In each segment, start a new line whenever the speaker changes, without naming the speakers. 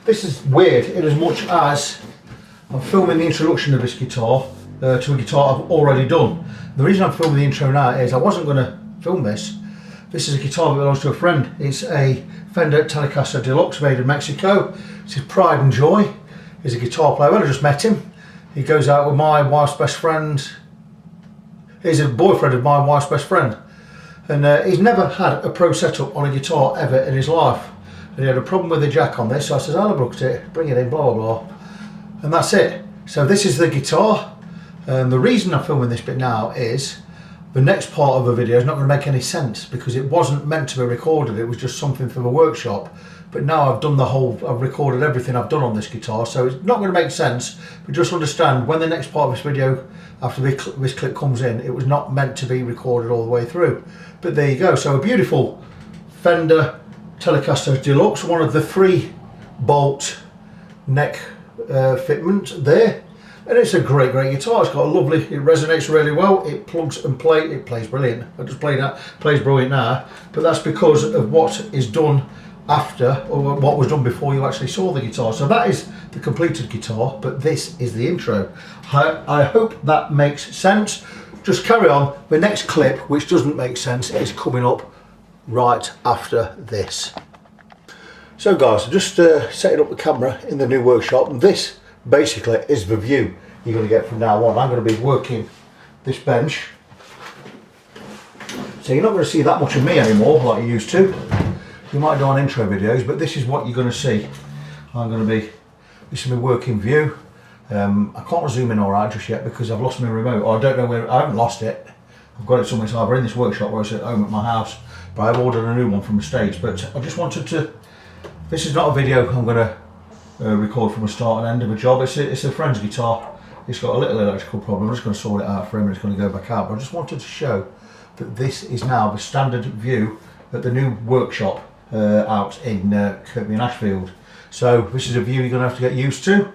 this is weird in as much as I'm filming the introduction of this guitar to a guitar I've already done. The reason I'm filming the intro now is I wasn't going to film this. This is a guitar that belongs to a friend. It's a Fender Telecaster Deluxe made in Mexico. It's his pride and joy. He's a guitar player. Well, I just met him. He goes out with my wife's best friend. He's a boyfriend of my wife's best friend. And he's never had a pro setup on a guitar ever in his life. And he had a problem with the jack on this, so I said, I'll have a look at it, bring it in, blah, blah, blah. And that's it. So this is the guitar. The reason I'm filming this bit now is the next part of the video is not going to make any sense because it wasn't meant to be recorded. It was just something for the workshop. But now I've done I've recorded everything I've done on this guitar, so it's not going to make sense. But just understand, when the next part of this video, after this clip comes in, it was not meant to be recorded all the way through. But there you go. So a beautiful Fender Telecaster Deluxe, one of the 3 bolt neck fitment there. And it's a great guitar. It's got a lovely, it resonates really well. It plugs and plays, it plays brilliant. I just played that, plays brilliant now. But that's because of what is done after, or what was done before you actually saw the guitar. So that is the completed guitar, but this is the intro. I hope that makes sense. Just carry on. The next clip, which doesn't make sense, is coming up right after this. So guys, I'm just setting up the camera in the new workshop, and this basically is the view you're going to get from now on. I'm going to be working this bench, so you're not going to see that much of me anymore like you used to. You might do on intro videos, but this is what you're going to see. This is my working view. I can't zoom in alright just yet because I've lost my remote, or I don't know where. I haven't lost it. I've got it somewhere. It's either in this workshop or it's at home at my house, but I've ordered a new one from the States. But I just wanted to, this is not a video I'm going to record from the start and end of a job. It's a friend's guitar. It's got a little electrical problem. I'm just going to sort it out for him and it's going to go back out. But I just wanted to show that this is now the standard view at the new workshop out in Kirkby and Ashfield. So this is a view you're going to have to get used to.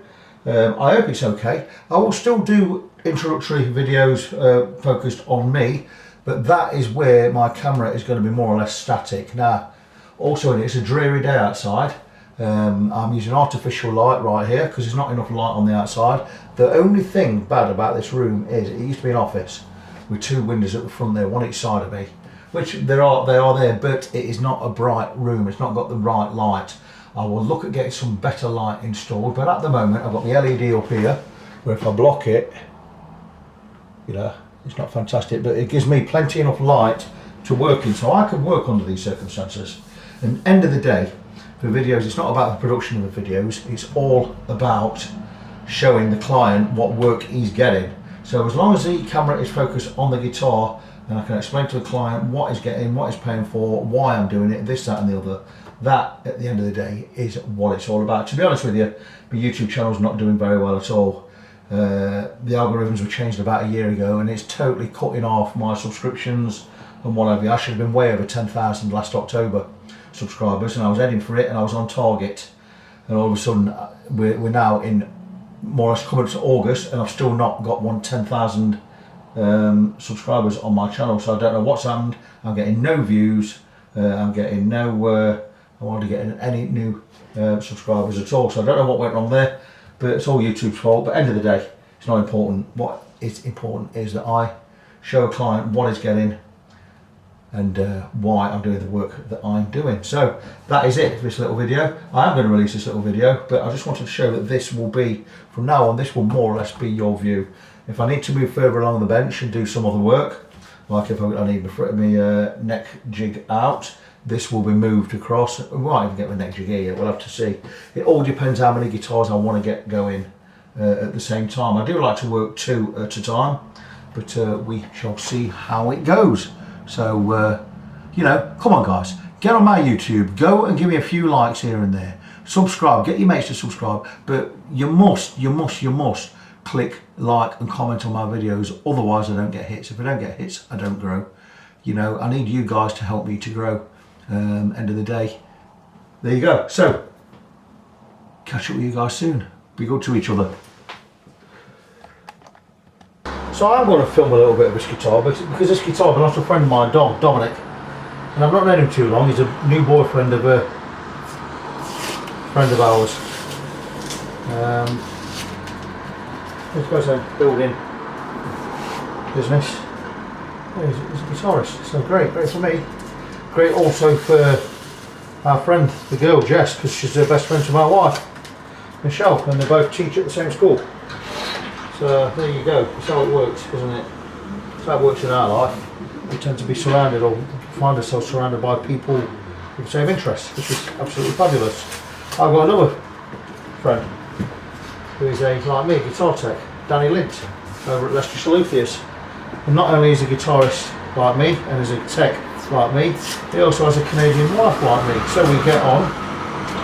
I hope it's okay. I will still do introductory videos focused on me, but that is where my camera is going to be more or less static. Now, also it's a dreary day outside. I'm using artificial light right here because there's not enough light on the outside. The only thing bad about this room is it used to be an office with 2 windows at the front there, one each side of me, which they are there, but it is not a bright room. It's not got the right light. I will look at getting some better light installed, but at the moment I've got the LED up here where if I block it, you know, it's not fantastic, but it gives me plenty enough light to work in, so I can work under these circumstances. And end of the day, for videos, it's not about the production of the videos, it's all about showing the client what work he's getting. So as long as the camera is focused on the guitar and I can explain to the client what he's getting, what he's paying for, why I'm doing it, this, that and the other, that at the end of the day is what it's all about. To be honest with you, my YouTube channel's not doing very well at all. The algorithms were changed about a year ago and it's totally cutting off my subscriptions and whatever. I should have been way over 10,000 last October subscribers, and I was heading for it and I was on target, and all of a sudden we're now in more or less coming to August and I've still not got 10,000 subscribers on my channel. So I don't know what's happened. I'm getting no views, I'm getting no I'm hardly getting any new subscribers at all, so I don't know what went wrong there, but it's all YouTube's fault. But end of the day, it's not important. What is important is that I show a client what he's getting and why I'm doing the work that I'm doing. So that is it for this little video. I am going to release this little video, but I just wanted to show that this will be, from now on, this will more or less be your view. If I need to move further along the bench and do some other work, like if I need my neck jig out, this will be moved across. We might even get the neck jig here yet, we'll have to see. It all depends how many guitars I want to get going at the same time. I do like to work 2 at a time, but we shall see how it goes. So, you know, come on guys, get on my YouTube, go and give me a few likes here and there. Subscribe, get your mates to subscribe, but you must click like and comment on my videos, otherwise I don't get hits. If I don't get hits, I don't grow. You know, I need you guys to help me to grow. End of the day, there you go. So, catch up with you guys soon. Be good to each other. So I'm going to film a little bit of this guitar because this guitar belongs to a friend of mine, Dominic, and I've not known him too long. He's a new boyfriend of friend of ours. He's got his own building business. Yeah, he's a guitarist, so great for me. Great also for our friend, the girl Jess, because she's the best friend to my wife, Michelle, and they both teach at the same school. So there you go, that's how it works, isn't it? That's how it works in our life. We tend to be surrounded, or find ourselves surrounded by people with the same interests, which is absolutely fabulous. I've got another friend who is like me, guitar tech, Danny Lint, over at Leicestershire Luthiers. And not only is he a guitarist like me, and is a tech like me, he also has a Canadian wife like me. So we get on,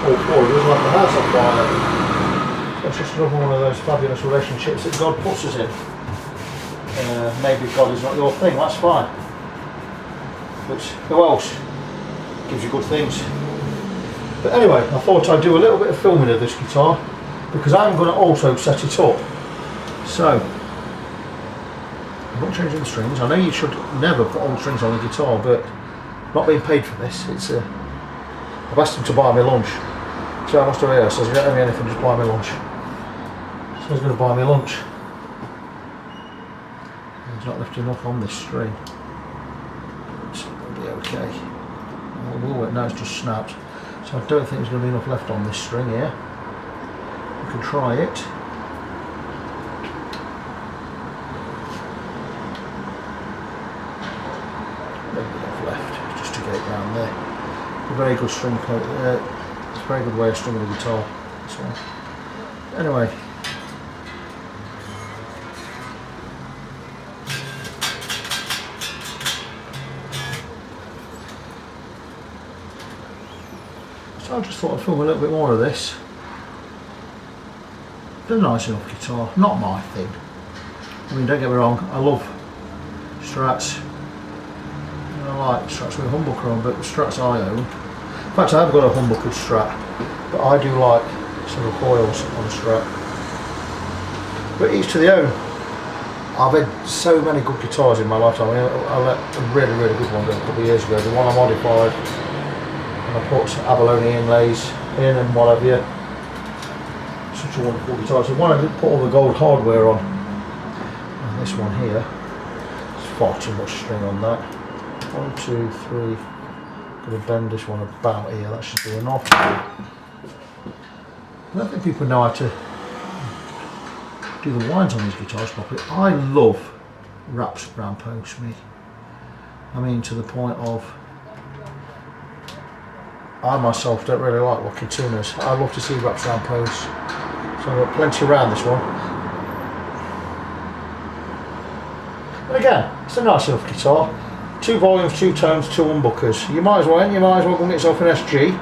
all four of us, like the house on fire. So it's just another one of those fabulous relationships that God puts us in. Maybe God is not your thing, that's fine. But who else gives you good things? But anyway, I thought I'd do a little bit of filming of this guitar because I'm going to also set it up. So, I'm not changing the strings. I know you should never put old strings on a guitar, but I'm not being paid for this. I've asked him to buy me lunch. So I must have heard, says, you don't owe me anything, just buy me lunch. So he's going to buy me lunch. He's not left enough on this string. So it'll be okay. Now it's just snapped. So I don't think there's going to be enough left on this string here. We can try it. Maybe enough left just to get it down there. A very good string coat. It's a very good way of stringing a guitar. This one. Anyway. So I just thought I'd film a little bit more of this. They're a nice enough guitar, not my thing. I mean, don't get me wrong, I love Strats. I like Strats with a humbucker on, but the Strats I own. In fact, I have got a humbuckered Strat, but I do like single coils on a Strat. But each to their own. I've had so many good guitars in my lifetime. I let a really good one go a couple of years ago. The one I modified. I put abalone inlays in and what have you. Such a wonderful guitar. So one I did put all the gold hardware on. And this one here, there's far too much string on that. 1, 2, 3. Going to bend this one about here. That should be enough. I don't think people know how to do the winds on these guitars properly. I love wraps around posts, me. I mean, to the point of I myself don't really like locking tuners. I love to see wraps around posts. So I've got plenty around this one. And again, it's a nice enough guitar. 2 volumes, 2 tones, 2 humbuckers. You might as well go and get yourself an SG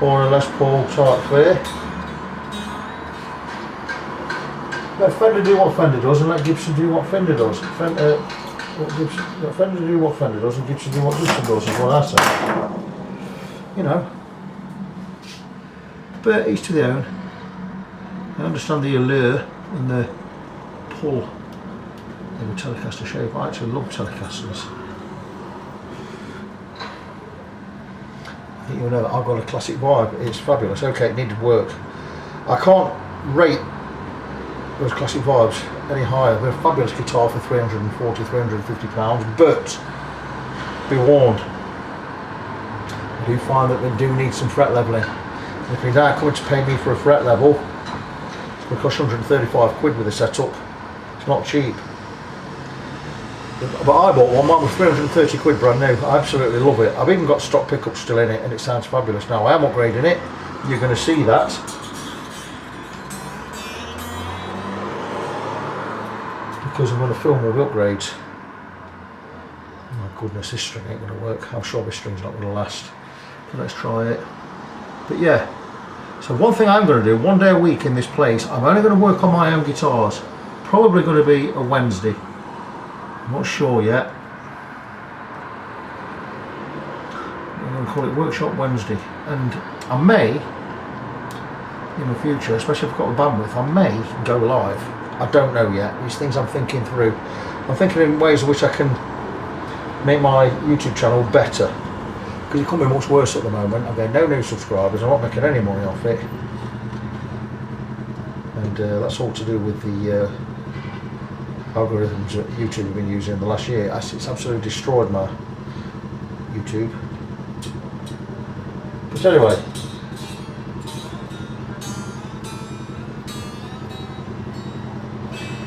or a Les Paul type clear. Let Fender do what Fender does and let Gibson do what Fender does. Let Fender do what Fender does and Gibson do what Gibson does is what I say. You know, but each to their own. I understand the allure and the pull of a Telecaster shape. I actually love Telecasters. I think you'll know that I've got a classic vibe. It's fabulous. Okay, it needed work. I can't rate those classic vibes any higher. They're a fabulous guitar for £340, £350, but be warned. I do find that they do need some fret levelling. And if you're now coming to pay me for a fret level, it's going to cost £135 with a setup. It's not cheap. But I bought one, mine was £330 brand new. I absolutely love it. I've even got stock pickups still in it and it sounds fabulous now. I am upgrading it. You're going to see that. Because I'm going to film all the upgrades. Oh my goodness, this string ain't going to work. I'm sure this string's not going to last. But let's try it. But yeah, so one thing I'm going to do, one day a week in this place, I'm only going to work on my own guitars. Probably going to be a Wednesday. I'm not sure yet. I'm going to call it Workshop Wednesday. And I may, in the future, especially if I've got the bandwidth, I may go live. I don't know yet. These things I'm thinking through. I'm thinking in ways in which I can make my YouTube channel better. because it couldn't be much worse at the moment. I'm getting no new subscribers, I'm not making any money off it, and that's all to do with the algorithms that YouTube have been using in the last year. It's absolutely destroyed my YouTube. But anyway,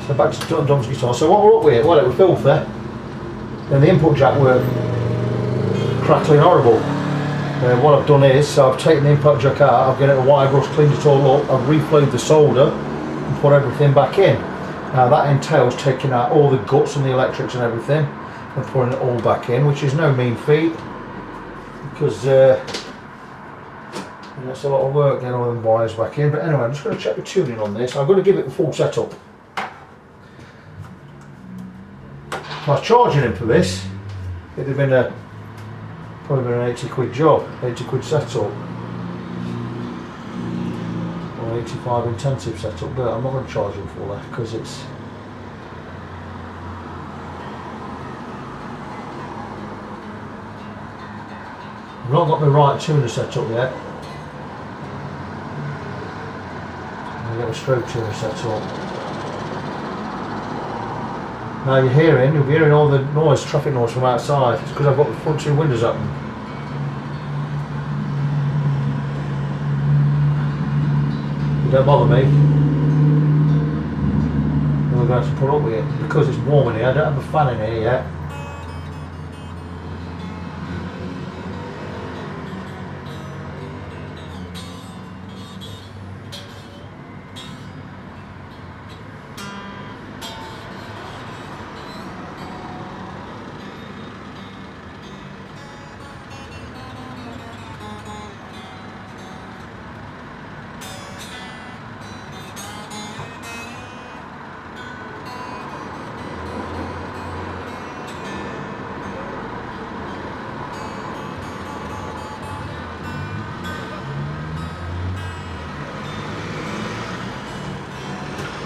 so back to Dom's guitar. So what we're up with, well, it was filthy, and the input jack were crackling horrible. What I've done is, so I've taken the input jack out, I've given it a wire brush, cleaned it all up, I've reflowed the solder and put everything back in. Now that entails taking out all the guts and the electrics and everything and putting it all back in, which is no mean feat, because that's a lot of work getting all the wires back in. But anyway, I'm just going to check the tuning on this. I'm going to give it the full setup. If I was charging him for this, it'd have been probably been an 80 quid job, 80 quid setup, or 85 intensive setup, but I'm not going to charge him for that because it's I've not got the right tuner set up yet. I'll get a stroke tuner set up. Now you'll be hearing all the noise, traffic noise from outside. It's because I've got the front two windows open. It don't bother me. I'm going to have to put up with it because it's warm in here. I don't have a fan in here yet.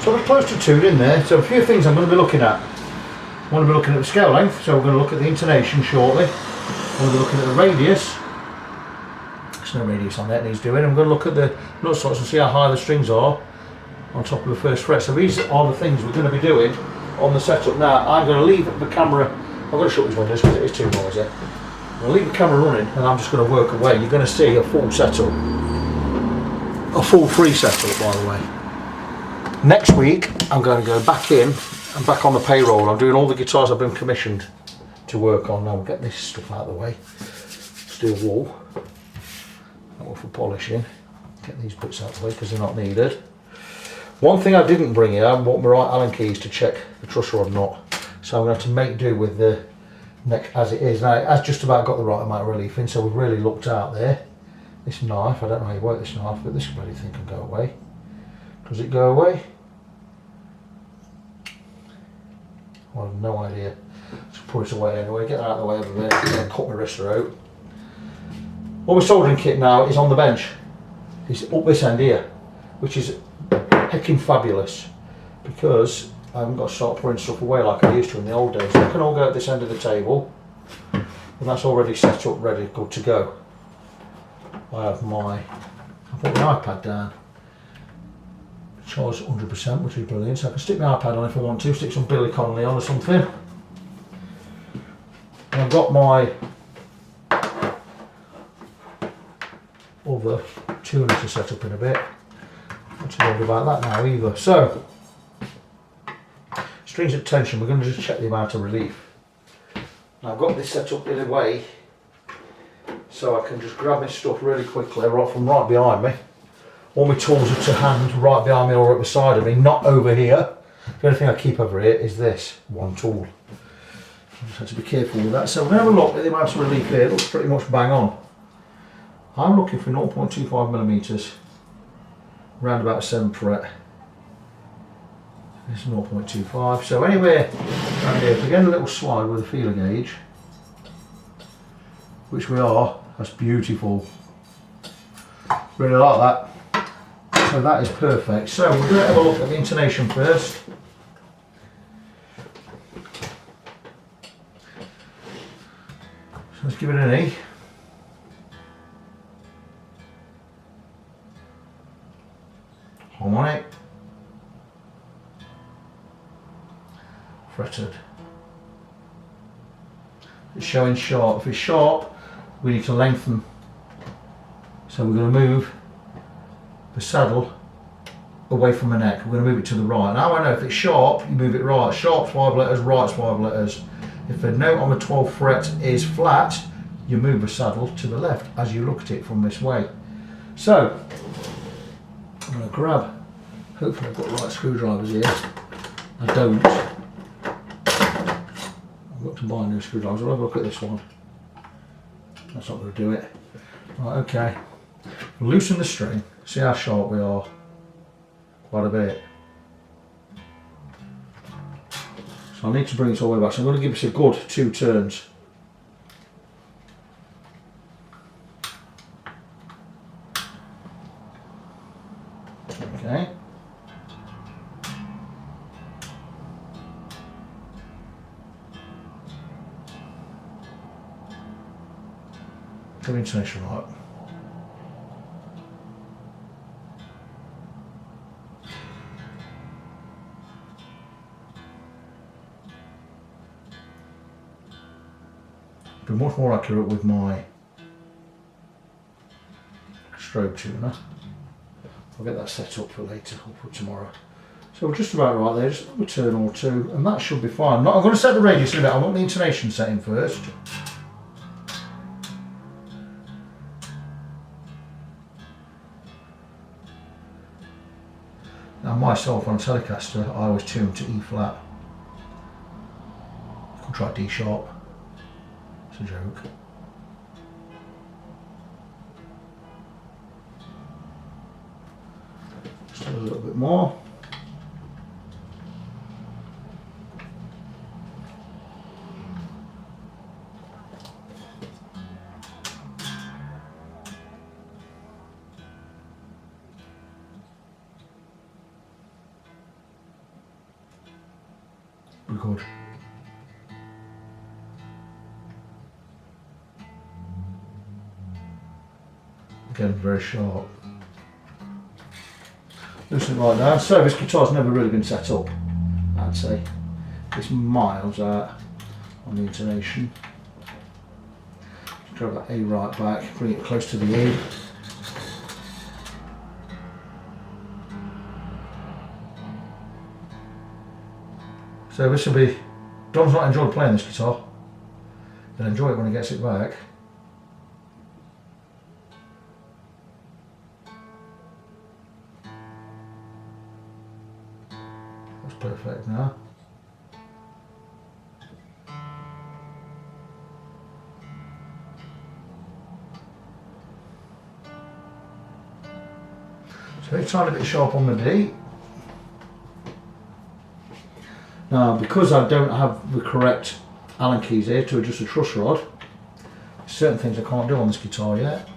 So we're close to 2 in there, so a few things I'm going to be looking at. I'm going to be looking at the scale length, so we're going to look at the intonation shortly. I'm going to be looking at the radius. There's no radius on that, needs doing. I'm going to look at the nut slots and see how high the strings are on top of the first fret. So these are the things we're going to be doing on the setup. Now I'm going to leave the camera, I'm going to shut these windows because it is too noisy. I'm going to leave the camera running and I'm just going to work away. You're going to see a full setup. A full free setup, by the way. Next week I'm going to go back in and back on the payroll. I'm doing all the guitars I've been commissioned to work on. Now we'll get this stuff out of the way. Let's do a wall. That one for polishing. Get these bits out of the way because they're not needed. One thing I didn't bring here, I bought my right Allen keys to check the truss rod knot. So I'm going to have to make do with the neck as it is. Now it has just about got the right amount of relief in, so we've really looked out there. This knife, I don't know how you work this knife, but this bloody thing can go away. Does it go away? I have no idea. Just put it away anyway, get that out of the way over there, and cut my wrister out. All my soldering kit now is on the bench. It's up this end here, which is hecking fabulous because I haven't got to start putting stuff away like I used to in the old days. So I can all go at this end of the table, and that's already set up, ready, good to go. I put my iPad down. Charged 100%, which is brilliant, so I can stick my iPad on if I want to, stick some Billy Connolly on or something. And I've got my other tuner to set up in a bit. Not too worried about that now either. So, strings at tension, we're going to just check the amount of relief. Now I've got this set up in a way so I can just grab my stuff really quickly right from right behind me. All my tools are to hand right behind me or at the side of me, not over here. The only thing I keep over here is this one tool. I just have to be careful with that. So we're going to have a look at the amount of relief here. It looks pretty much bang on. I'm looking for 0.25mm, around about 7th fret. This is 0.25. So anywhere around here, if we get a little slide with a feeler gauge, which we are, that's beautiful. Really like that. So that is perfect. So we're going to have a look at the intonation first. So let's give it an E. harmonic, fretted. It's showing sharp. If it's sharp, we need to lengthen. So we're going to move the saddle away from the neck. We're going to move it to the right. Now I know if it's sharp, you move it right. Sharp's 5 letters, right's 5 letters. If the note on the 12th fret is flat, you move the saddle to the left as you look at it from this way. So, I'm going to grab, hopefully I've got the right screwdrivers here. I don't. I've got to buy new screwdrivers. I'll have a look at this one. That's not going to do it. Right, okay. Loosen the string. See how sharp we are. Quite a bit. So I need to bring this all the way back. So I'm going to give this a good 2 turns. Okay. Get the intonation right. Be much more accurate with my strobe tuner. I'll get that set up for later or for tomorrow. So we're just about right there, just a turn or 2, and that should be fine. I'm going to set the radius limit. I want the intonation setting first. Now myself on a Telecaster, I always tune to E flat. You can try D sharp. It's a joke. Just a little bit more. Good. Again, very sharp. Loosen it right down. So this guitar's never really been set up, I'd say. It's miles out on the intonation. Just grab that A right back, bring it close to the E. So this will be, Dom's not enjoyed playing this guitar. He'll enjoy it when he gets it back. That's perfect now. So he's trying a bit sharp on the D. Now, because I don't have the correct Allen keys here to adjust the truss rod, certain things I can't do on this guitar yet.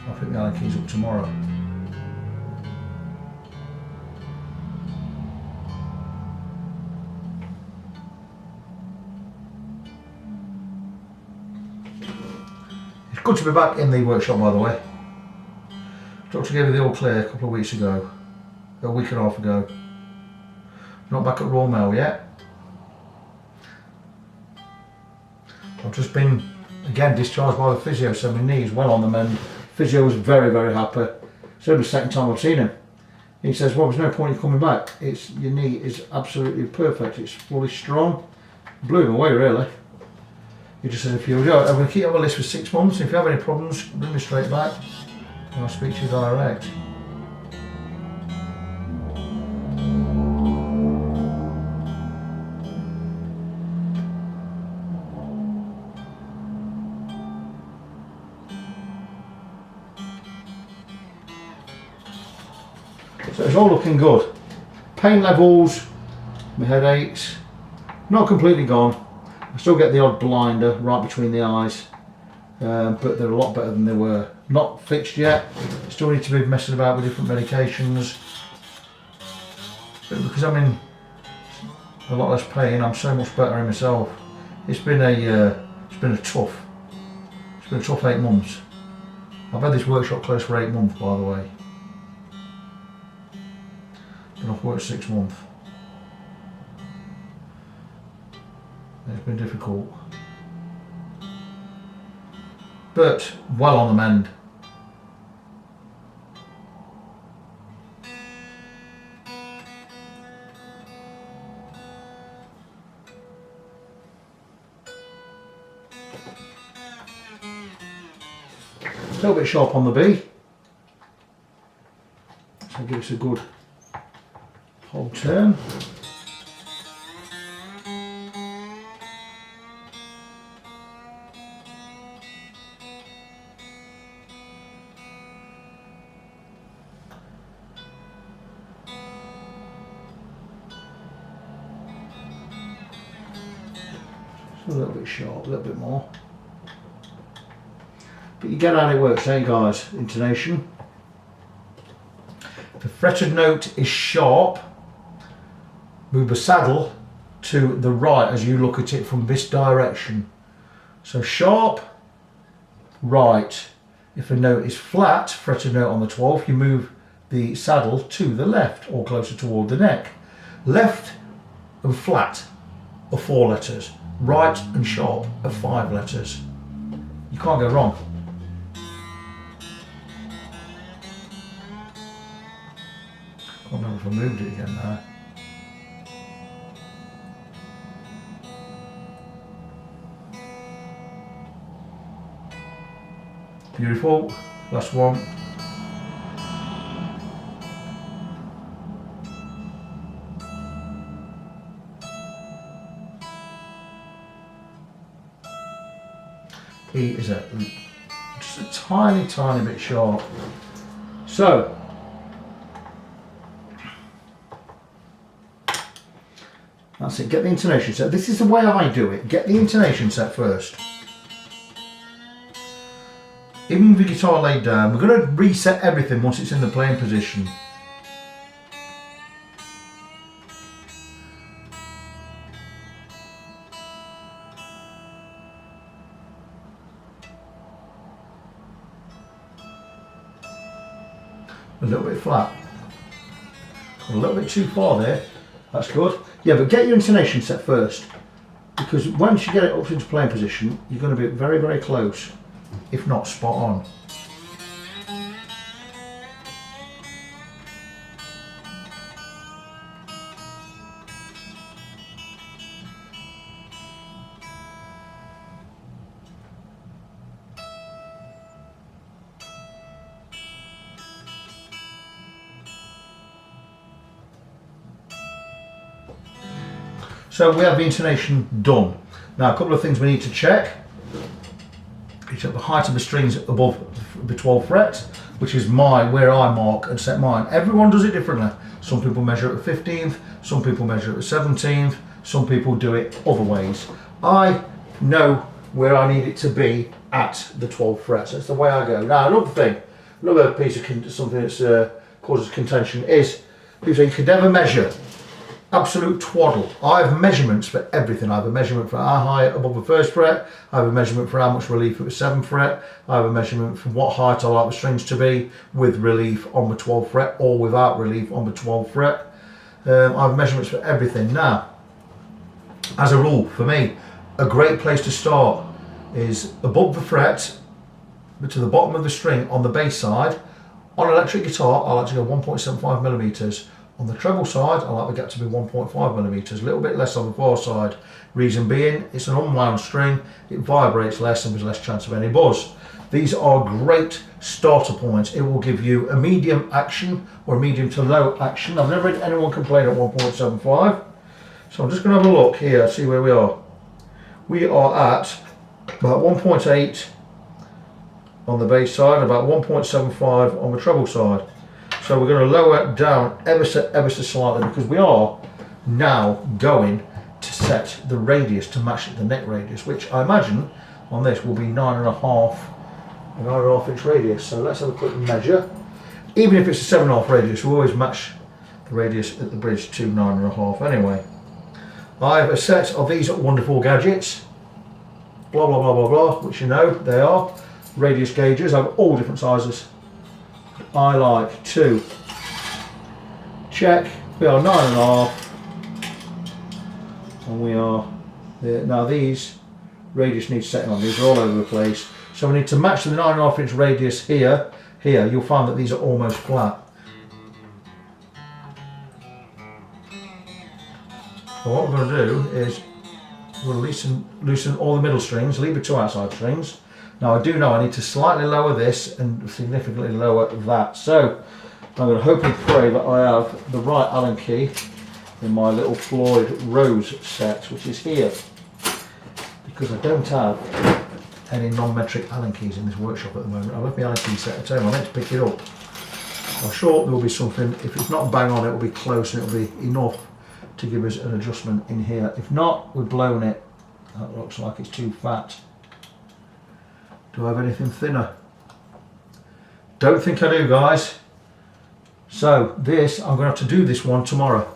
I'll pick the Allen keys up tomorrow. It's good to be back in the workshop, by the way. Doctor gave me the all clear a couple of weeks ago, a week and a half ago. Not back at Royal Mail yet. I've just been, again, discharged by the physio, so my knee's well on the mend. Physio was very, very happy. It's only the second time I've seen him. He says, well, there's no point in coming back. Your knee is absolutely perfect. It's fully strong. Blew him away, really. He just says, I'm going to keep you on the list for 6 months. If you have any problems, bring me straight back and I'll speak to you direct. So it's all looking good. Pain levels, my headaches, not completely gone. I still get the odd blinder right between the eyes, but they're a lot better than they were. Not fixed yet, still need to be messing about with different medications. But because I'm in a lot less pain, I'm so much better in myself. It's been a tough 8 months. I've had this workshop closed for 8 months, by the way. Been off work 6 months. It's been difficult. But well on the mend. A little bit sharp on the B. So give us a good whole turn. A little bit sharp, a little bit more. But you get how it works, don't you guys? Intonation. The fretted note is sharp. Move the saddle to the right as you look at it from this direction. So sharp, right. If a note is flat, fretted note on the 12th, you move the saddle to the left or closer toward the neck. Left and flat are 4 letters. Right and sharp are 5 letters. You can't go wrong. I can't remember if I moved it again now. Beautiful. Last one. E is just a tiny bit sharp. So that's it. Get the intonation set. This is the way I do it. Get the intonation set first. Even with the guitar laid down, we're going to reset everything once it's in the playing position. A little bit flat. A little bit too far there. That's good. Yeah, but get your intonation set first, because once you get it up into playing position, you're going to be very close, if not spot on. So we have the intonation done. Now a couple of things we need to check. You check the height of the strings above the 12th fret, which is where I mark and set mine. Everyone does it differently. Some people measure at the 15th, some people measure at the 17th, some people do it other ways. I know where I need it to be at the 12th fret, so that's the way I go. Now another piece of something that causes contention is people say you can never measure. Absolute twaddle. I have measurements for everything. I have a measurement for how high above the 1st fret. I have a measurement for how much relief at the 7th fret. I have a measurement for what height I like the strings to be with relief on the 12th fret or without relief on the 12th fret. I have measurements for everything. Now, as a rule, for me, a great place to start is above the fret to the bottom of the string on the bass side. On electric guitar, I like to go 1.75 millimeters. On the treble side, I like the gap to be 1.5 millimeters, a little bit less on the far side. Reason being, it's an unwound string, it vibrates less and there's less chance of any buzz. These are great starter points. It will give you a medium action or a medium to low action. I've never had anyone complain at 1.75. So I'm just going to have a look here, see where we are. We are at about 1.8 on the bass side, about 1.75 on the treble side. So we're going to lower it down ever so slightly, because we are now going to set the radius to match the neck radius, which I imagine on this will be 9.5 inch radius. So let's have a quick measure. Even if it's a 7.5 radius, we'll always match the radius at the bridge to 9.5 anyway. I have a set of these wonderful gadgets, blah blah blah blah blah, which you know they are. radius gauges of all different sizes. I like to check. We are 9.5, and we are there. Now these radius needs setting on. These are all over the place, so we need to match the 9.5 inch radius here. Here you'll find that these are almost flat. So what we're going to do is we'll loosen all the middle strings, leave the 2 outside strings. Now I do know I need to slightly lower this and significantly lower that. So I'm going to hope and pray that I have the right Allen key in my little Floyd Rose set, which is here. Because I don't have any non-metric Allen keys in this workshop at the moment. I left my Allen key set at home. I meant to pick it up. I'm sure there will be something. If it's not bang on, it will be close and it will be enough to give us an adjustment in here. If not, we've blown it. That looks like it's too fat. Do I have anything thinner? Don't think I do, guys. So this, I'm going to have to do this one tomorrow.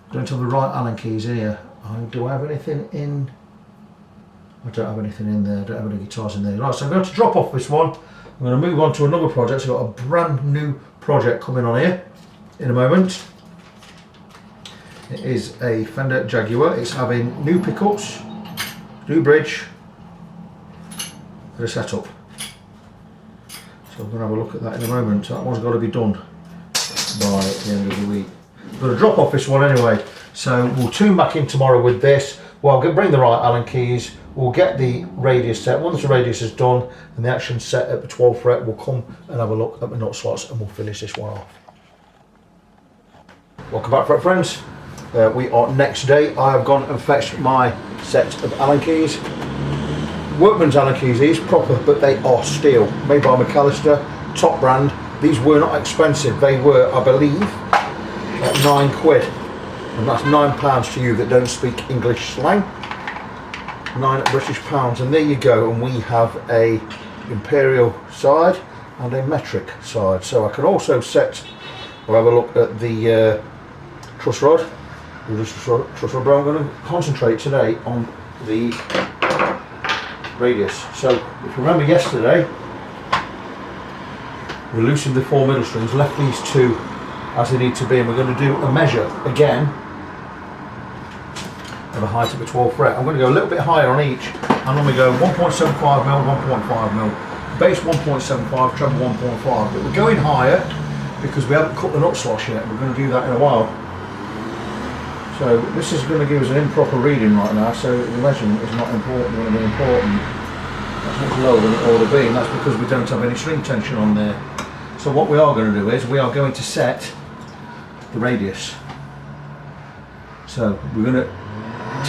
I don't have the right Allen keys here. Do I have anything in? I don't have anything in there. I don't have any guitars in there. Right, so I'm going to drop off this one. I'm going to move on to another project. So I've got a brand new project coming on here in a moment. It is a Fender Jaguar. It's having new pickups, new bridge, and a setup. So I'm going to have a look at that in a moment. That one's got to be done by the end of the week. I'm going to drop off this one anyway. So we'll tune back in tomorrow with this. Well, I'll bring the right Allen keys. We'll get the radius set. Once the radius is done and the action set at the 12th fret, we'll come and have a look at the nut slots and we'll finish this one off. Welcome back, fret friends. We are next day. I have gone and fetched my set of Allen keys. Workman's Allen keys, these proper, but they are steel, made by McAllister, top brand. These were not expensive. They were, I believe, at £9, and that's £9 to you that don't speak English slang. 9 British pounds, and there you go. And we have a imperial side and a metric side. So I can also set, we'll have a look at the truss rod. Truss rod, but I'm going to concentrate today on the radius. So if you remember yesterday, we loosened the 4 middle strings, left these 2 as they need to be, and we're going to do a measure again of the height of the 12th fret. I'm going to go a little bit higher on each. I'm going to go 1.75mm, 1.5mm, bass 1.75, treble 1.5, but we're going higher because we haven't cut the nut slots yet. We're going to do that in a while. So this is going to give us an improper reading right now, so the measurement is not important, going to be important. That's much lower than it ought to be, and that's because we don't have any string tension on there. So what we are going to do is we are going to set the radius. So we're going to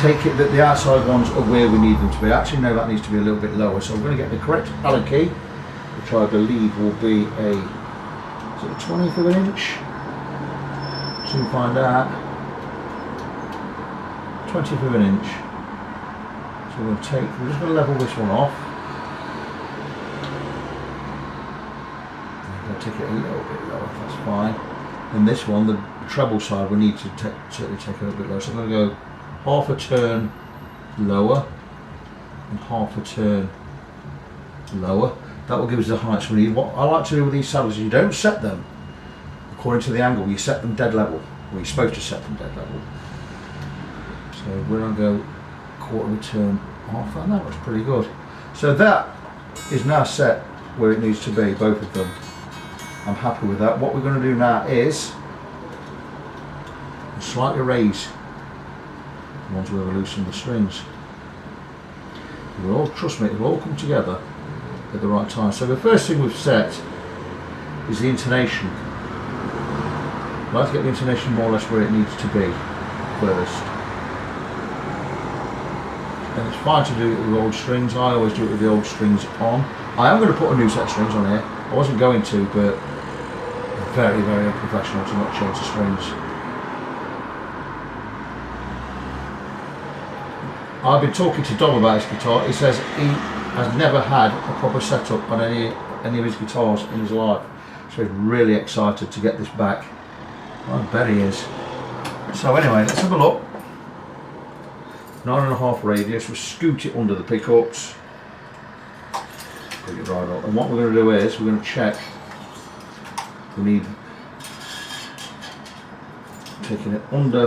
take it that the outside ones are where we need them to be. Actually no, that needs to be a little bit lower. So we're going to get the correct Allen key, which I believe will be a, is it a 20th of an inch? Soon find out. 20th of an inch. So we're just going to level this one off. I'm going to take it a little bit lower, that's fine. And this one, the treble side, we need to certainly take it a little bit lower. So I'm going to go half a turn lower and half a turn lower. That will give us the heights we need. What I like to do with these saddles is you don't set them according to the angle, you set them dead level. Well, you're supposed to set them dead level. So we're going to go quarter of a turn off, and that looks pretty good. So that is now set where it needs to be, both of them. I'm happy with that. What we're going to do now is slightly raise once we've loosened the strings. It will all, trust me, it will all come together at the right time. So the first thing we've set is the intonation. I'd like to get the intonation more or less where it needs to be first. And it's fine to do it with old strings. I always do it with the old strings on. I am going to put a new set of strings on here. I wasn't going to, but very, very unprofessional to not change the strings. I've been talking to Dom about his guitar. He says he has never had a proper setup on any of his guitars in his life. So he's really excited to get this back. I bet he is. So anyway, let's have a look. 9.5 radius, we'll scoot it under the pickups. put it right up. And what we're going to do is we're going to check. We need taking it under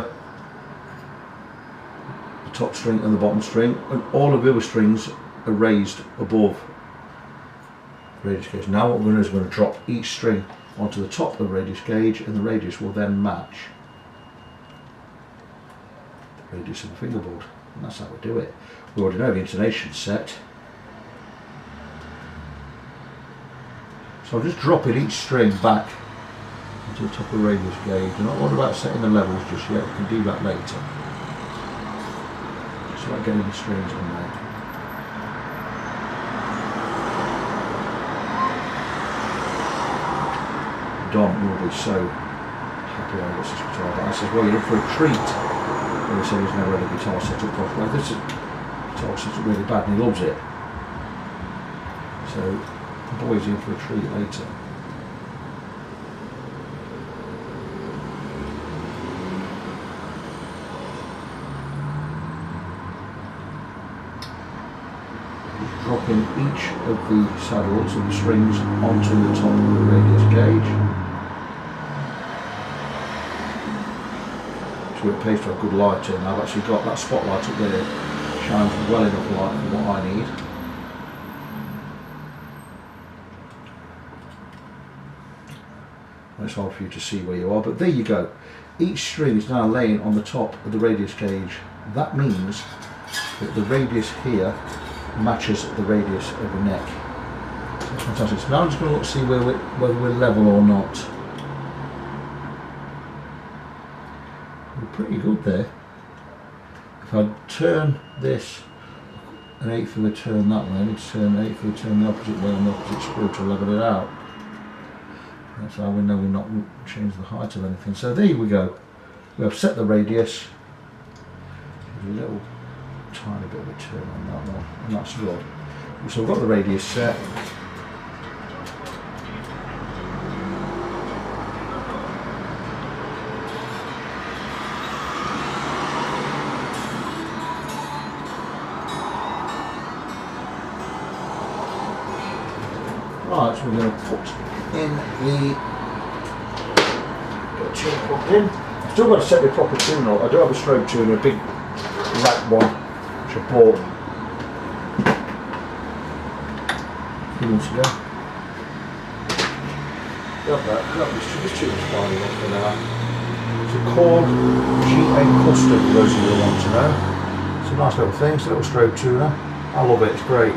the top string and the bottom string, and all of the other strings are raised above the radius gauge. Now what we're going to do is we're going to drop each string onto the top of the radius gauge, and the radius will then match the radius of the fingerboard, and that's how we do it. We already know the intonation set, so I'm just dropping each string back into the top of the radius gauge. I'm not worried about setting the levels just yet, we can do that later. Just like getting the strings on there. Don will be so happy when he gets this guitar back. I says, well, you're in for a treat. And he said he's never had a guitar set up properly. This is guitar set up really bad and he loves it. So the boy's in for a treat later. Dropping each of the saddles and the strings onto the top of the radius gauge. So it pays to have good light in. I've actually got that spotlight up there, shines well enough light for what I need. It's hard for you to see where you are, but there you go. Each string is now laying on the top of the radius gauge. That means that the radius here matches the radius of the neck. That's fantastic. So now I'm just going to look to see whether we're level or not. We're pretty good there. If I turn this an eighth of a turn that way, I need to turn an eighth of a turn the opposite way on the opposite screw to level it out. That's how we know we're not changing the height of anything. So there we go. We have set the radius. There's a little tiny bit of a turn on that one, and that's good. So we've got the radius set. Right, so we're going to put in the tune plugged in. I've still got to set the proper tune up. I do have a strobe tuner, a big rack one, which I bought a few months ago. This tune's fine enough for now. It's a Korg GA Custard, for those of you who want to know. It's a nice little thing, it's a little strobe tuner. I love it, it's great.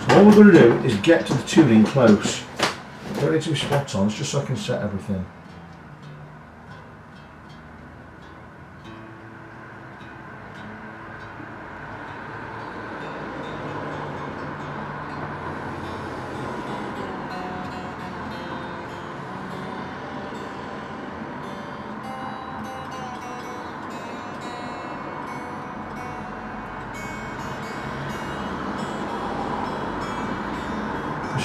So all we're going to do is get to the tuning close. Don't need to be spot on, it's just so I can set everything.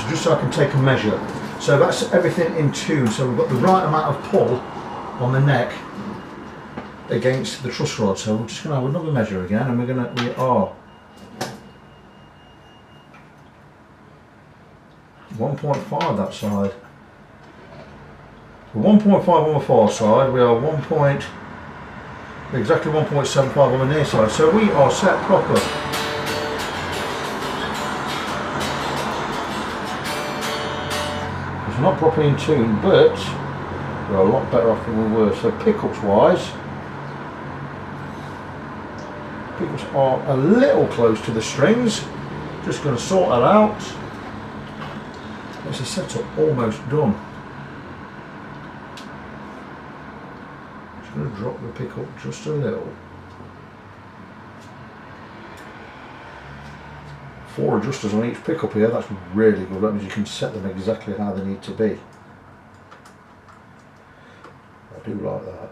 Just so I can take a measure. So that's everything in tune. So we've got the right amount of pull on the neck against the truss rod. So we're just going to have another measure again, and we are 1.5 that side. So 1.5 on the far side. We are exactly 1.75 on the near side. So we are set proper. Not properly in tune, but we're a lot better off than we were. So pickups wise, pickups are a little close to the strings. Just going to sort that out. It's a setup almost done. Just going to drop the pickup just a little. 4 adjusters on each pickup here, that's really good. That means you can set them exactly how they need to be. I do like that.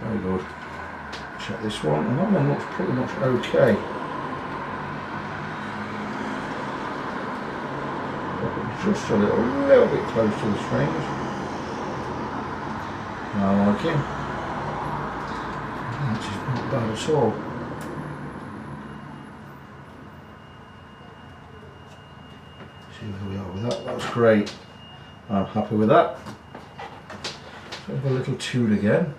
Very good. Check this one, and that one looks pretty much okay. Just a little bit close to the strings. I like him. Which is not bad at all. See where we are with that. That's great. I'm happy with that. So have a little tune again.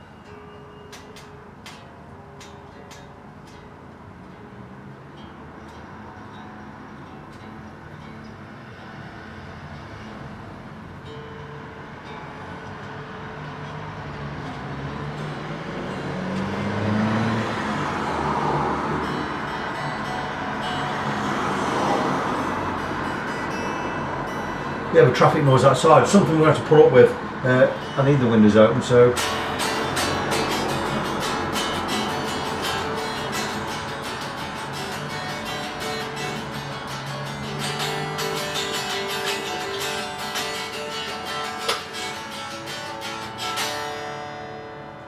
We have a traffic noise outside, something we're going to have to put up with. I need the windows open, so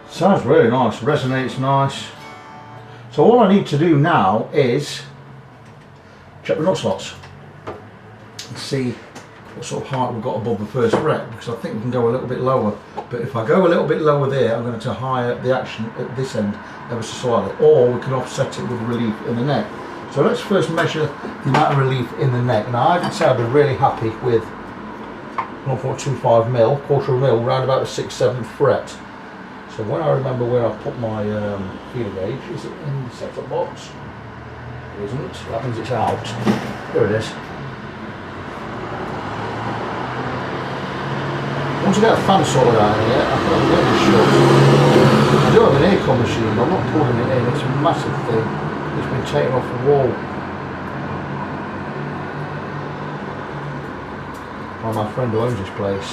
sounds really nice, resonates nice. So all I need to do now is check the nut slots and see what sort of height we've got above the first fret, because I think we can go a little bit lower. But if I go a little bit lower there, I'm going to higher the action at this end ever so slightly, or we can offset it with relief in the neck. So let's first measure the amount of relief in the neck. Now I can say I'd be really happy with 0.25 mil, quarter of a mil, round about the 6th, 7th fret. So when I remember where I put my feeler gauge, is it in the setup box? It isn't, that means it's out. Here it is. Once I get a fan sorted out in here, I can have a little shut. I do have an aircon machine, but I'm not pulling it in. It's a massive thing. It's been taken off the wall by my friend who owns this place.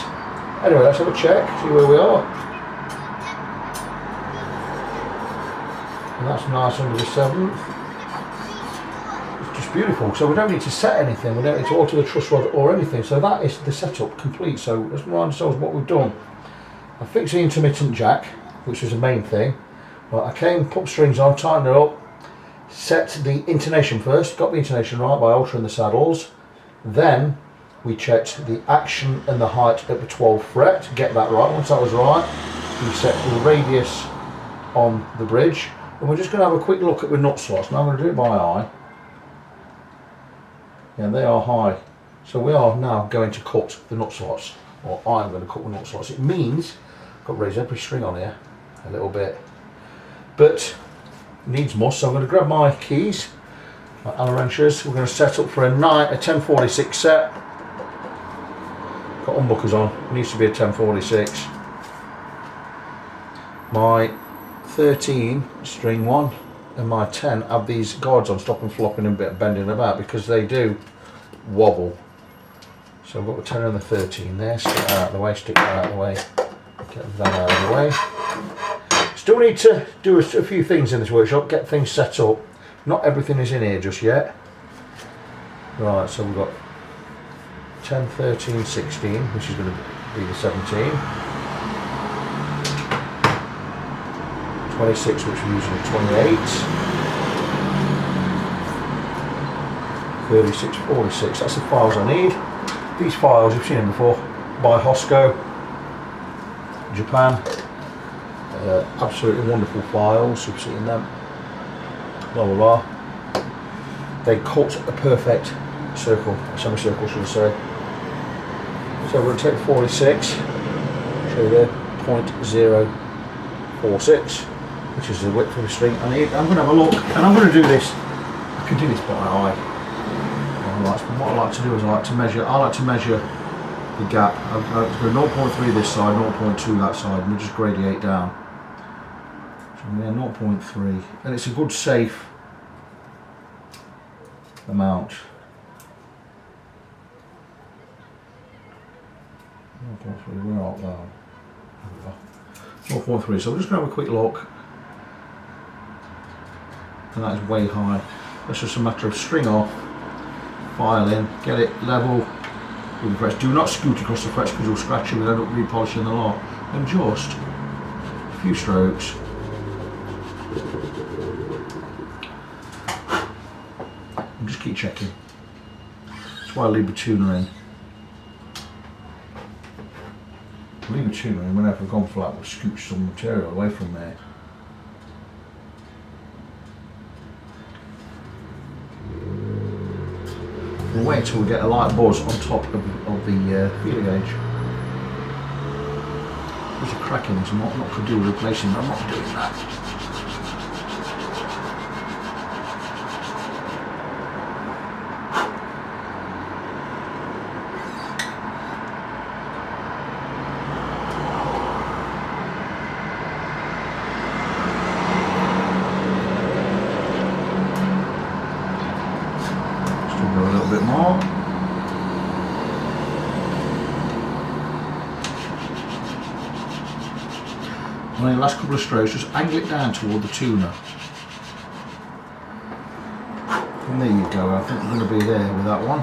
Anyway, let's have a check, see where we are. And that's nice under the 7th. It's just beautiful. So we don't need to set anything, we don't need to alter the truss rod or anything. So that is the setup complete. So let's remind ourselves what we've done. I fixed the intermittent jack, which was the main thing. Well, I came, put strings on, tightened it up, set the intonation first, got the intonation right by altering the saddles. Then we checked the action and the height at the 12th fret, get that right. Once that was right, we set the radius on the bridge. And we're just going to have a quick look at the nut slots. Now I'm going to do it by eye. Yeah, they are high. So we are now going to cut the nut slots, or I'm going to cut the nut slots. It means I've got to raise every string on here a little bit, but needs must. So I'm going to grab my keys, my Allen wrenches. We're going to set up for a 1046 set. Got humbuckers on. It needs to be a 1046. My 13 string one and my 10 have these guards on, stop them flopping and bending about, because they do wobble. So I've got the 10 and the 13 there. Stick that out of the way, stick that out of the way, get that out of the way. Still need to do a few things in this workshop, get things set up. Not everything is in here just yet. Right, so we've got 10, 13, 16, which is going to be the 17. 26, which we're using at 28, 36, 46, that's the files I need. These files, you've seen them before, by Hosco, Japan. Absolutely wonderful files, you've seen them, blah blah blah. They cut a perfect circle, a semicircle should I say. So we're going to take 46, show you there, 0.046. Which is the width of the string I need. I'm going to have a look, and I'm going to do this. I can do this by eye. What I like to do is I like to measure the gap. I've got 0.3 this side, 0.2 that side, and we just gradiate down. So yeah, 0.3, and it's a good safe amount. 0.3, we're not there. 0.3, so we're just going to have a quick look. And that is way high. That's just a matter of string off, file in, get it level with the frets. Do not scoot across the frets because you'll scratch it and end up repolishing the lot. And just a few strokes. And just keep checking. That's why I leave the tuner in. leave a tuner and whenever I've gone flat, we'll scooch some material away from there. We'll wait until we get a light buzz on top of the feeler gauge. There's a crack in this, not to do with replacing, I'm not doing that. A little bit more. And then the last couple of strokes, just angle it down toward the tuner. And there you go, I think we're going to be there with that one.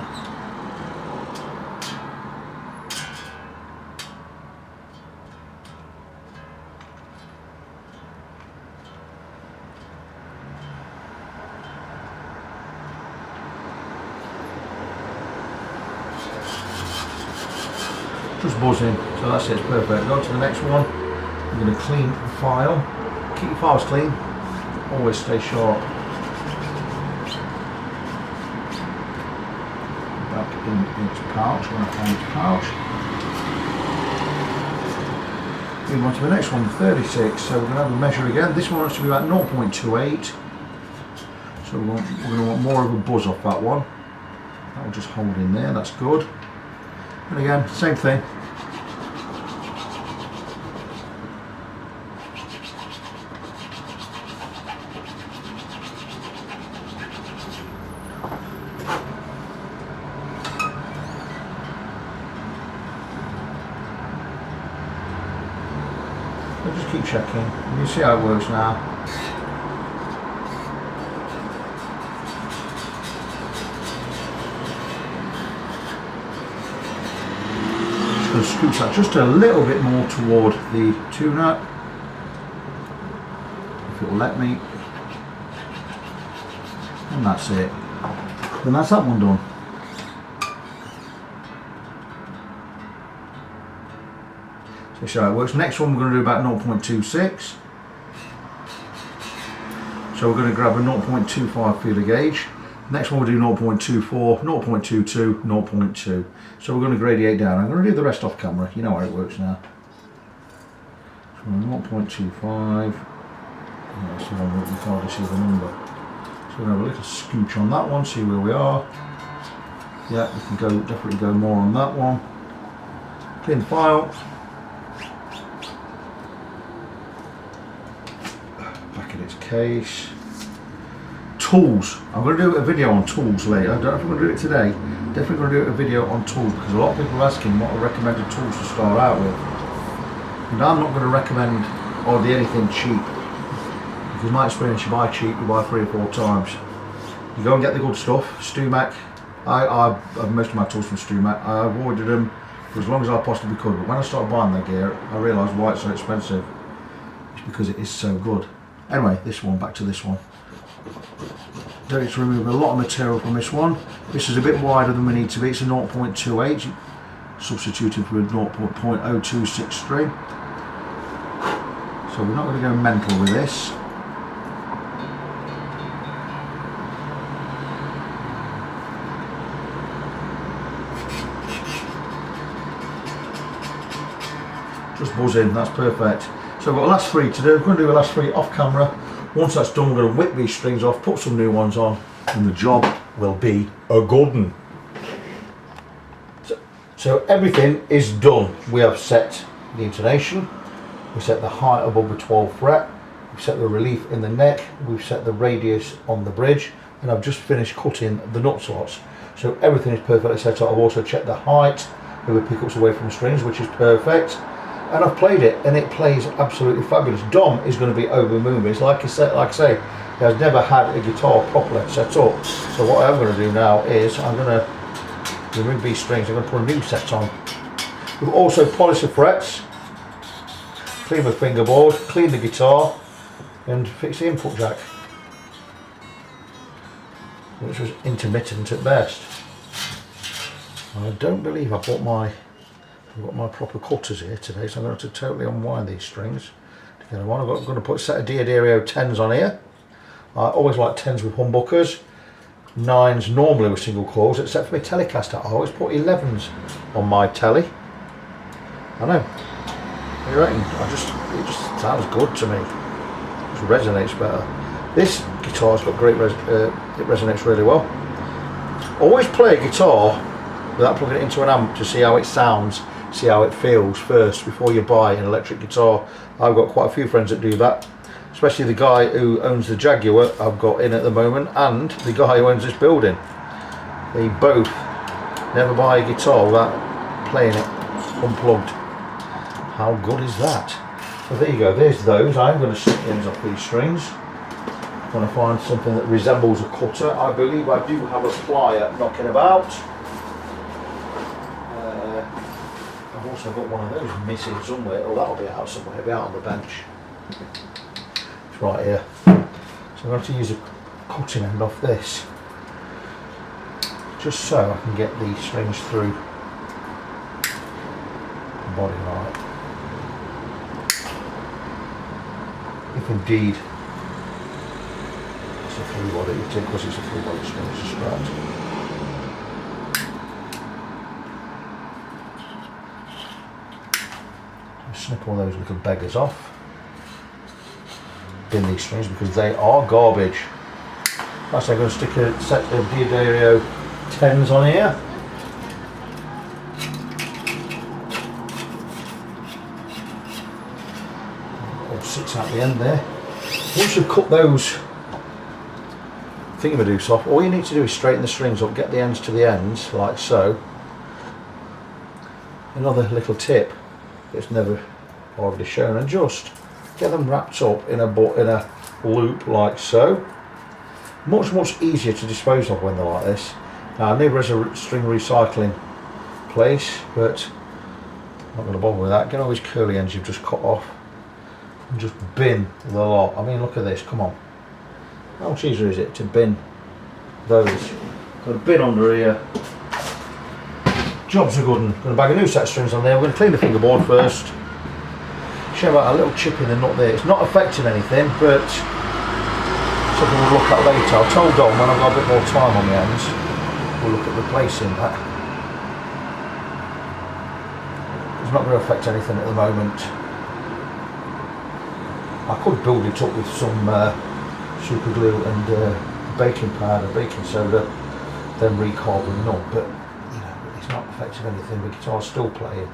Just buzzing, so that's it, it's perfect. Go on to the next one. I'm going to clean the file. Keep your files clean, always stay sharp. Back in its pouch, when I find its pouch. Move on to the next one, 36. So we're going to have a measure again. This one has to be about 0.28. So we're going to want more of a buzz off that one. That will just hold in there, that's good. And again, same thing. I'll just keep checking. You see how it works now. Scooch that just a little bit more toward the tuner, if it will let me, and that's it. Then that's that one done. So see how it works. Next one we're going to do about 0.26. So we're going to grab a 0.25 feeler gauge. Next one we'll do 0.24, 0.22, 0.2. So we're going to gradiate down. I'm going to do the rest off camera. You know how it works now. So 0.25. That's the one that you can't see the number. So we're going to have a little scooch on that one, see where we are. Yeah, we can definitely go more on that one. Clean the file. Back in its case. Tools. I'm going to do a video on tools later. I don't know if I'm going to do it today. Definitely going to do a video on tools because a lot of people are asking what are recommended tools to start out with. And I'm not going to recommend hardly anything cheap. Because in my experience, you buy cheap, you buy 3 or 4 times. You go and get the good stuff. StewMac. I have most of my tools from StewMac. I avoided them for as long as I possibly could. But when I started buying their gear, I realised why it's so expensive. It's because it is so good. Anyway, this one, back to this one. Don't need to remove a lot of material from this one. This is a bit wider than we need to be. It's a 0.28, substituted for a 0.0263. So we're not going to go mental with this. Just buzz in, that's perfect. So I've got the last 3 to do. I'm going to do the last 3 off camera. Once that's done, we're going to whip these strings off, put some new ones on, and the job will be a good one. So everything is done. We have set the intonation, we set the height above the 12th fret, we've set the relief in the neck, we've set the radius on the bridge, and I've just finished cutting the nut slots. So everything is perfectly set up. I've also checked the height of the pickups away from the strings, which is perfect. And I've played it, and it plays absolutely fabulous. Dom is going to be over the moon. It's like I say, he has never had a guitar properly set up. So what I'm going to do now is I'm going to remove these strings. I'm going to put a new set on. We've also polished the frets, clean the fingerboard, clean the guitar, and fix the input jack, which was intermittent at best. I don't believe I put my I've got my proper cutters here today, so I'm going to have to totally unwind these strings to get them on. I'm going to put a set of Diodario 10s on here. I always like 10s with humbuckers, 9s normally with single coils, except for my Telecaster. I always put 11s on my telly. I know. What do you reckon? It just sounds good to me. It just resonates better. This guitar's got great it resonates really well. Always play a guitar without plugging it into an amp to see how it sounds, see how it feels first before you buy an electric guitar. I've got quite a few friends that do that, especially the guy who owns the Jaguar I've got in at the moment and the guy who owns this building. They both never buy a guitar without playing it unplugged. How good is that? So there you go, there's those. I'm going to snip the ends off these strings. I'm going to find something that resembles a cutter. I believe I do have a plier knocking about. I've also got one of those missing somewhere. Oh, that'll be out somewhere. It'll be out on the bench. It's right here. So I'm going to use a cutting end off this, just so I can get these strings through the body right. If indeed it's a 3-body, because it's a 3-body string, it's a Strat. Snip all those little beggars off. Bin these strings because they are garbage. First I'm going to stick a set of Diodario 10s on here. All 6 out the end there. Once you've cut those thingamajiggies off, all you need to do is straighten the strings up, get the ends to the ends like so. Another little tip that's never already shown, and just get them wrapped up in a loop like so. Much easier to dispose of when they're like this. Now I know there's a string recycling place, but I'm not going to bother with that. Get all these curly ends you've just cut off and just bin the lot. I mean, look at this, come on. How much easier is it to bin those? Got a bin under here. Job's a good one. Going to bag a new set of strings on there. We're going to clean the fingerboard first. Show about a little chip in the nut there. It's not affecting anything, but something we'll look at later. I told Dom when I've got a bit more time on my hands, we'll look at replacing that. It's not going to affect anything at the moment. I could build it up with some super glue and baking powder, baking soda, then recarb the nut, but it's not affecting anything. The guitar's still playing.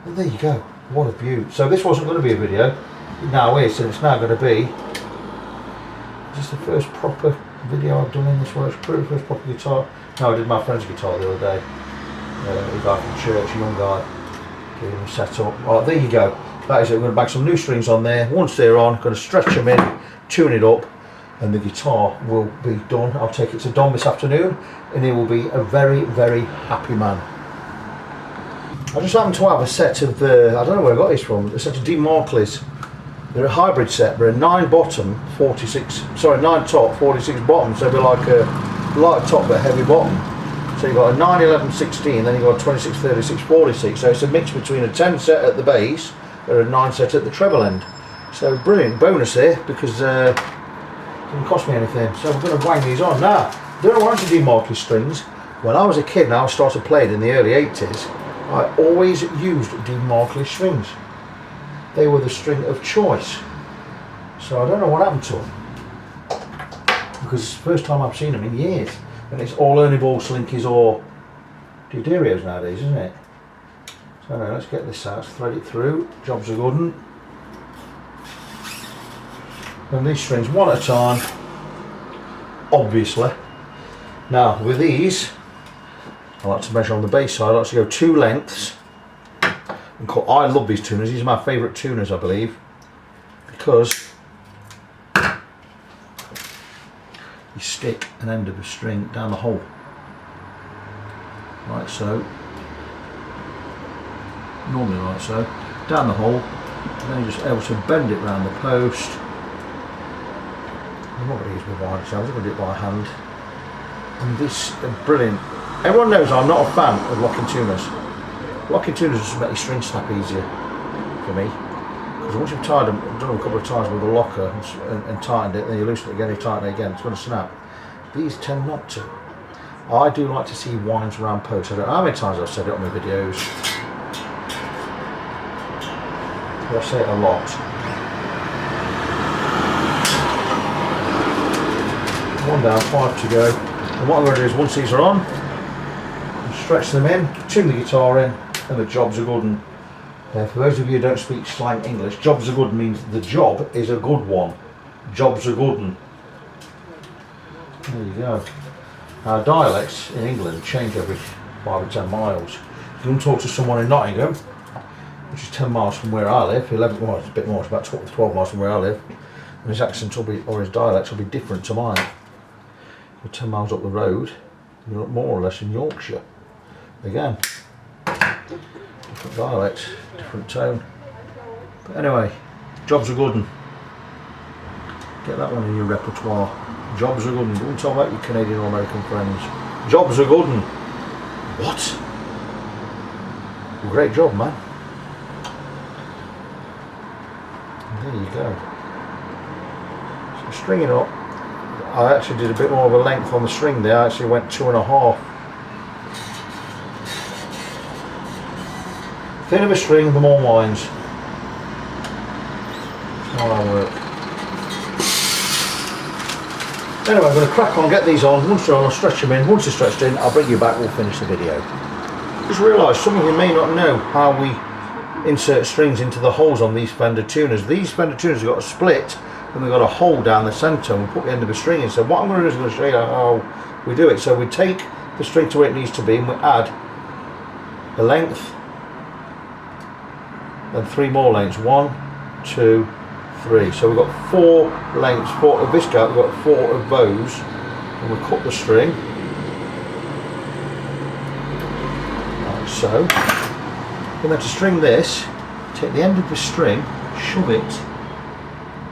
And there you go. What a beaut. So this wasn't going to be a video. It now is, and it's now going to be just the first proper video I've done in this works. Pretty first proper guitar. No, I did my friend's guitar the other day. A guy from church, a young guy, getting him set up. Right, there you go. That is it. We're going to bag some new strings on there. Once they're on, going to stretch them in, tune it up, and the guitar will be done. I'll take it to Dom this afternoon, and he will be a very, very happy man. I just happen to have a set of, I don't know where I got this from, a set of D Markleys. They're a hybrid set, they're a 9 top, 46 bottom, so they're like a light top but heavy bottom. So you've got a 9, 11, 16, then you've got a 26, 36, 46, so it's a mix between a 10 set at the base and a 9 set at the treble end. So brilliant bonus there, because it didn't cost me anything. So we're going to wang these on. Now, don't know why I D Markley strings. When I was a kid, now I started playing in the early 80s, I always used D Markley strings. They were the string of choice. So I don't know what happened to them, because it's the first time I've seen them in years. And it's all Ernie Ball Slinkies or Diodarios nowadays, isn't it? So now let's get this out, thread it through. Job's a good one. And these strings one at a time, obviously. Now with these, I like to measure on the bass side. I like to go 2 lengths. And I love these tuners. These are my favourite tuners, I believe, because you stick an end of a string down the hole, like so. Normally like so, down the hole, and then you're just able to bend it round the post. I'm not going to use my wire, so I'm just going to do it by hand. And this is brilliant. Everyone knows I'm not a fan of locking tuners. Locking tuners just make your string snap easier for me. Because once you've tied them, done them a couple of times with a locker and tightened it, then you loosen it again, you tighten it again, it's going to snap. These tend not to. I do like to see winds around posts. I don't know how many times I've said it on my videos. I say it a lot. One down, 5 to go. And what I'm going to do is, once these are on, stretch them in, tune the guitar in, and the job's a good one. For those of you who don't speak slang English, job's a good means the job is a good one. Job's a good one. There you go. Our dialects in England change every 5 or 10 miles. If you want to talk to someone in Nottingham, which is 10 miles from where I live, 11, well, it's a bit more, it's about 12 miles from where I live, and his accent will be, or his dialects will be different to mine. You're 10 miles up the road, you're more or less in Yorkshire. Again, different dialect, different tone. But anyway, job's a good one. Get that one in your repertoire. Job's a good one. Don't talk about your Canadian or American friends. Job's a good one. What? Great job, man. And there you go. So stringing up, I actually did a bit more of a length on the string there. I actually went 2.5. Thinner the string, the more winds. That's how I work. Anyway, I'm going to crack on, get these on. Once they're on, I'll stretch them in. Once they're stretched in, I'll bring you back, we'll finish the video. Just realised some of you may not know how we insert strings into the holes on these Fender tuners. These Fender tuners have got a split and we've got a hole down the centre, and we put the end of the string in. So what I'm going to do is I'm going to show you how we do it. So we take the string to where it needs to be and we add a length and 3 more lengths. 1, 2, 3. So we've got 4 lengths, 4 of this guy, we've got 4 of those, and we cut the string like so. And then to string this, take the end of the string, shove it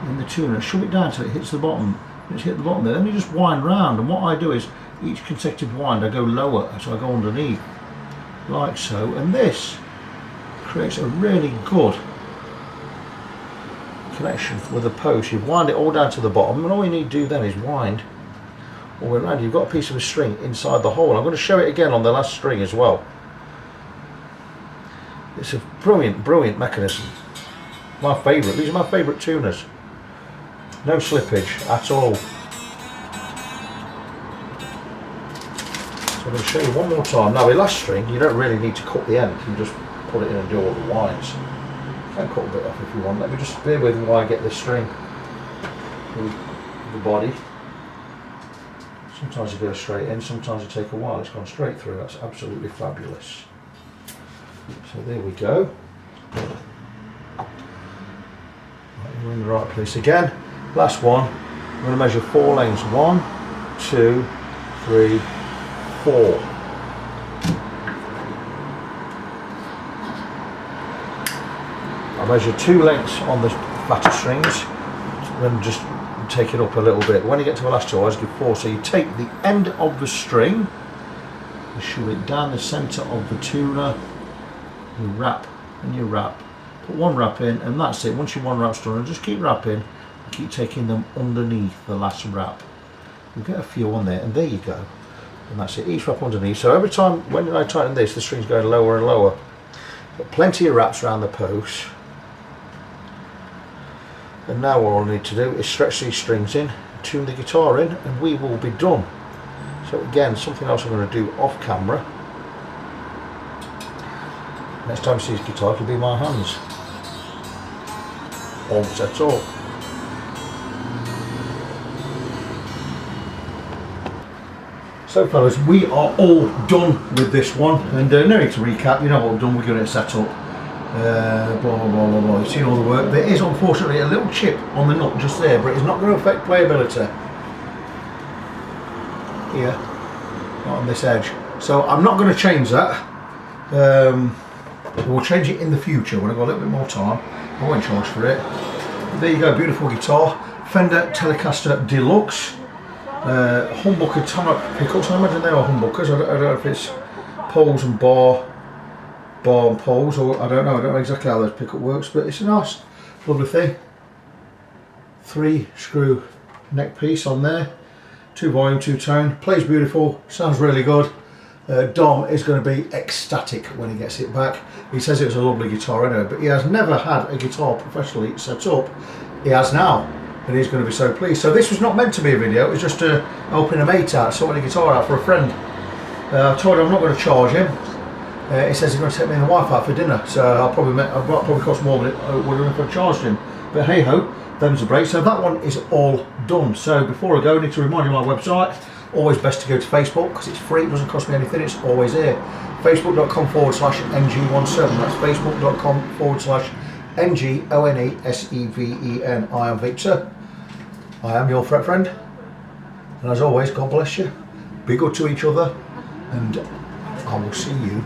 in the tuner, shove it down till it hits the bottom. It's hit the bottom there, then you just wind round, and what I do is each consecutive wind I go lower, so I go underneath like so, and this creates a really good connection with the post. You wind it all down to the bottom, and all you need to do then is wind all the way around. You've got a piece of a string inside the hole. I'm going to show it again on the last string as well. It's a brilliant mechanism. My favourite. These are my favourite tuners. No slippage at all. So I'm going to show you one more time. Now, the last string, you don't really need to cut the end. You just put it in and do all the winds. You can cut a bit off if you want. Let me just bear with me while I get this string with the body. Sometimes it goes straight in, sometimes it takes a while. It's gone straight through. That's absolutely fabulous. So there we go. Right, we're in the right place again. Last one. I'm going to measure 4 lengths. 1, 2, 3, 4. I measure 2 lengths on the fatter strings, then just take it up a little bit. When you get to the last 2, I always give 4. So you take the end of the string, you shove it down the centre of the tuner, you wrap and you wrap. Put 1 wrap in, and that's it. Once your 1 wrap's done, just keep wrapping, keep taking them underneath the last wrap. You'll get a few on there, and there you go. And that's it, each wrap underneath. So every time when I tighten this, the string's going lower and lower. Got plenty of wraps around the post. And now all I need to do is stretch these strings in, tune the guitar in, and we will be done. So again, something else I'm going to do off camera. Next time you see this guitar, it'll be my hands. All set up. So fellas, we are all done with this one, and no need to recap, you know what we've done, we're going to set up. Blah blah blah blah blah. You've seen all the work. There is unfortunately a little chip on the nut just there, but it's not going to affect playability here, not on this edge. So I'm not going to change that. We'll change it in the future when I've got a little bit more time. I won't charge for it. There you go, beautiful guitar, Fender Telecaster Deluxe. humbucker type pickups. I imagine they are humbuckers. I don't know if it's poles and bar and poles, or I don't know exactly how this pickup works, but it's a nice, lovely thing. 3 screw neck piece on there, 2 volume, 2 tone, plays beautiful, sounds really good. Dom is going to be ecstatic when he gets it back. He says it was a lovely guitar anyway, but he has never had a guitar professionally set up. He has now, and he's going to be so pleased. So this was not meant to be a video, it was just helping a mate out, sorting a guitar out for a friend. I told him I'm not going to charge him. He says he's going to take me and the wife out for dinner, so I'll probably cost more than it would have if I charged him. But hey ho, them's a break. So that one is all done. So before I go, I need to remind you of my website. Always best to go to Facebook because it's free, it doesn't cost me anything, it's always here. Facebook.com/NG17, that's Facebook.com/NGONESEVEN. I am Victor, I am your fret friend, and as always, God bless you, be good to each other, and I will see you